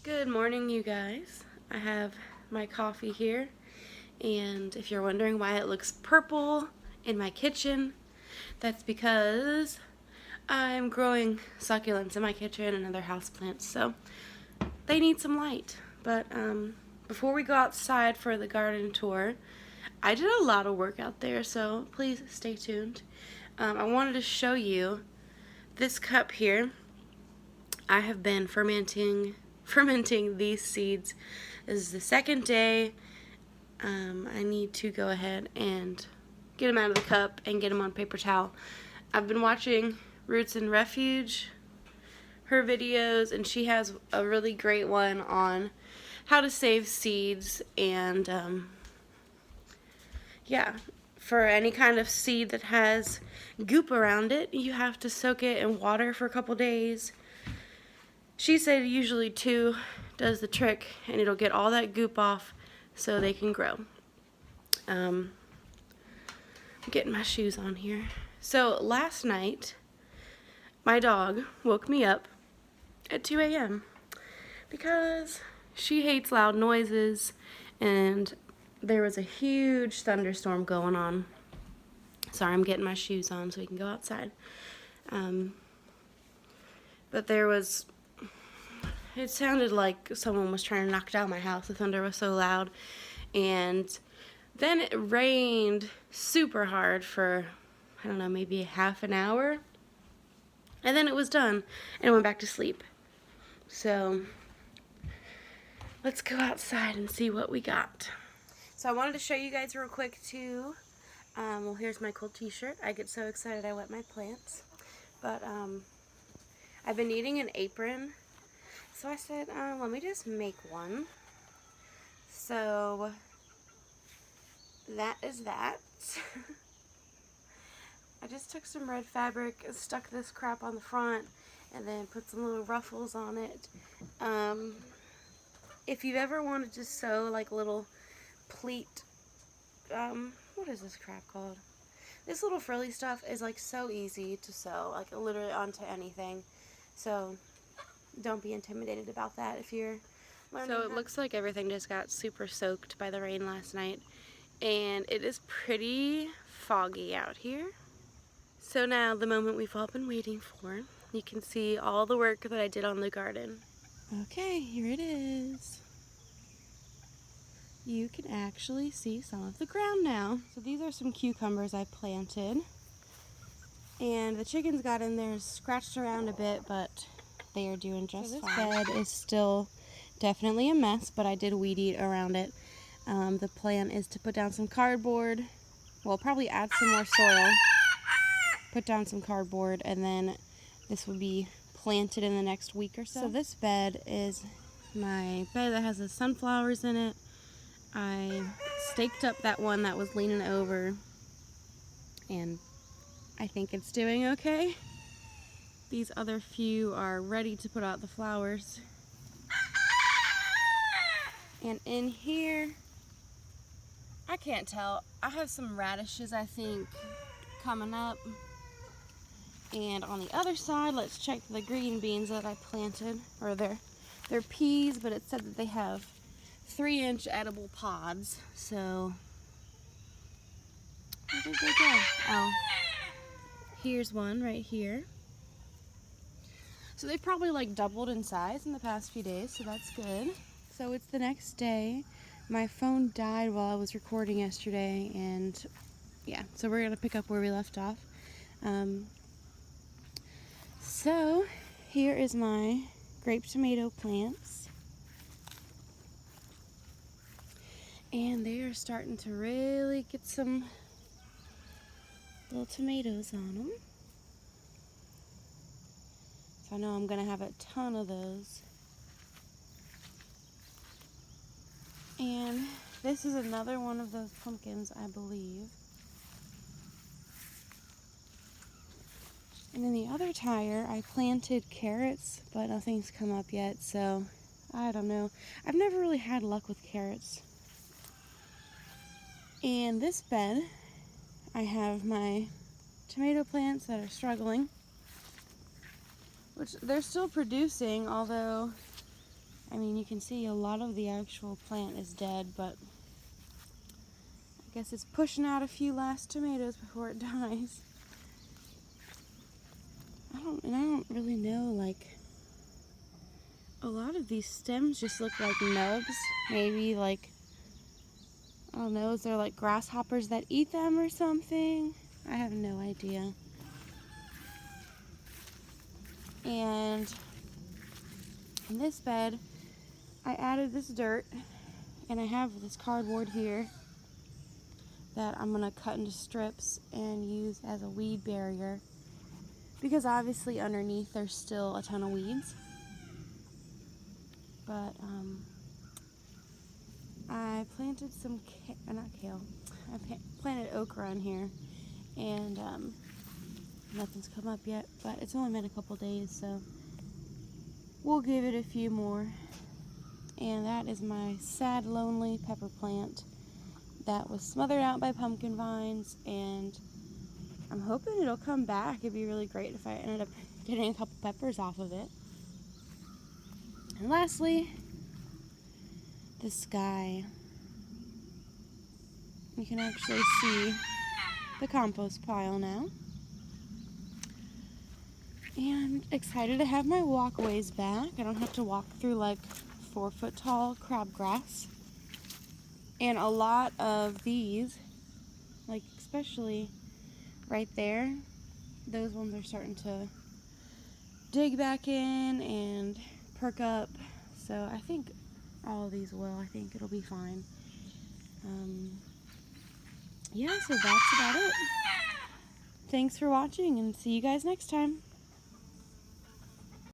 Good morning, you guys. I have my coffee here, and if you're wondering why it looks purple in my kitchen, that's because I'm growing succulents in my kitchen and other houseplants, so they need some light. But before we go outside for the garden tour, I did a lot of work out there, so please stay tuned. I wanted to show you this cup here. I have been fermenting these seeds. This is the second day. I need to go ahead and get them out of the cup and get them on paper towel. I've been watching Roots and Refuge, her videos, and she has a really great one on how to save seeds, and yeah, for any kind of seed that has goop around it, you have to soak it in water for a couple days. She said usually 2 does the trick, and it'll get all that goop off so they can grow. I'm getting my shoes on here. So last night, my dog woke me up at 2 a.m. because she hates loud noises, and there was a huge thunderstorm going on. Sorry, I'm getting my shoes on so we can go outside. But it sounded like someone was trying to knock down my house. The thunder was so loud. And then it rained super hard for, I don't know, maybe half an hour. And then it was done, and I went back to sleep. So let's go outside and see what we got. So I wanted to show you guys real quick too. Well, here's my cool t-shirt. I get so excited I wet my plants. But I've been needing an apron. So I said, let me just make one. So that is that. I just took some red fabric and stuck this crap on the front and then put some little ruffles on it. If you've ever wanted to sew like little pleat, what is this crap called? This little frilly stuff is like so easy to sew, like literally onto anything. So don't be intimidated about that if you're learning. So it looks like everything just got super soaked by the rain last night, and it is pretty foggy out here. So now the moment we've all been waiting for. You can see all the work that I did on the garden. Okay, here it is. You can actually see some of the ground now. So these are some cucumbers I planted, and the chickens got in there and scratched around a bit, but they are doing just fine. This bed is still definitely a mess, but I did weed eat around it. The plan is to put down some cardboard. Well, probably add some more soil, put down some cardboard, and then this will be planted in the next week or so. So this bed is my bed that has the sunflowers in it. I staked up that one that was leaning over, and I think it's doing okay. These other few are ready to put out the flowers. And in here, I can't tell. I have some radishes, I think, coming up. And on the other side, let's check the green beans that I planted. Or they're peas, but it said that they have 3-inch edible pods. So where did they go? Oh, here's one right here. So they've probably like doubled in size in the past few days, so that's good. So it's the next day. My phone died while I was recording yesterday, and yeah, so we're gonna pick up where we left off. So here is my grape tomato plants, and they are starting to really get some little tomatoes on them. So I know I'm gonna have a ton of those. And this is another one of those pumpkins, I believe. And in the other tire, I planted carrots, but nothing's come up yet, so I don't know. I've never really had luck with carrots. And this bed, I have my tomato plants that are struggling, which they're still producing, although I mean, you can see a lot of the actual plant is dead, but I guess it's pushing out a few last tomatoes before it dies. I don't really know, like, a lot of these stems just look like nubs. Maybe, like, I don't know, is there like grasshoppers that eat them or something? I have no idea. And in this bed, I added this dirt, and I have this cardboard here that I'm gonna cut into strips and use as a weed barrier, because obviously underneath there's still a ton of weeds. But I planted some not kale. I planted okra in here, and nothing's come up yet, but it's only been a couple days, so we'll give it a few more. And that is my sad, lonely pepper plant that was smothered out by pumpkin vines, and I'm hoping it'll come back. It'd be really great if I ended up getting a couple peppers off of it. And lastly, the sky. You can actually see the compost pile now. And I'm excited to have my walkways back. I don't have to walk through like 4-foot tall crabgrass. And a lot of these, like especially right there, those ones are starting to dig back in and perk up. So I think all of these will. I think it'll be fine. Yeah, so that's about it. Thanks for watching, and see you guys next time.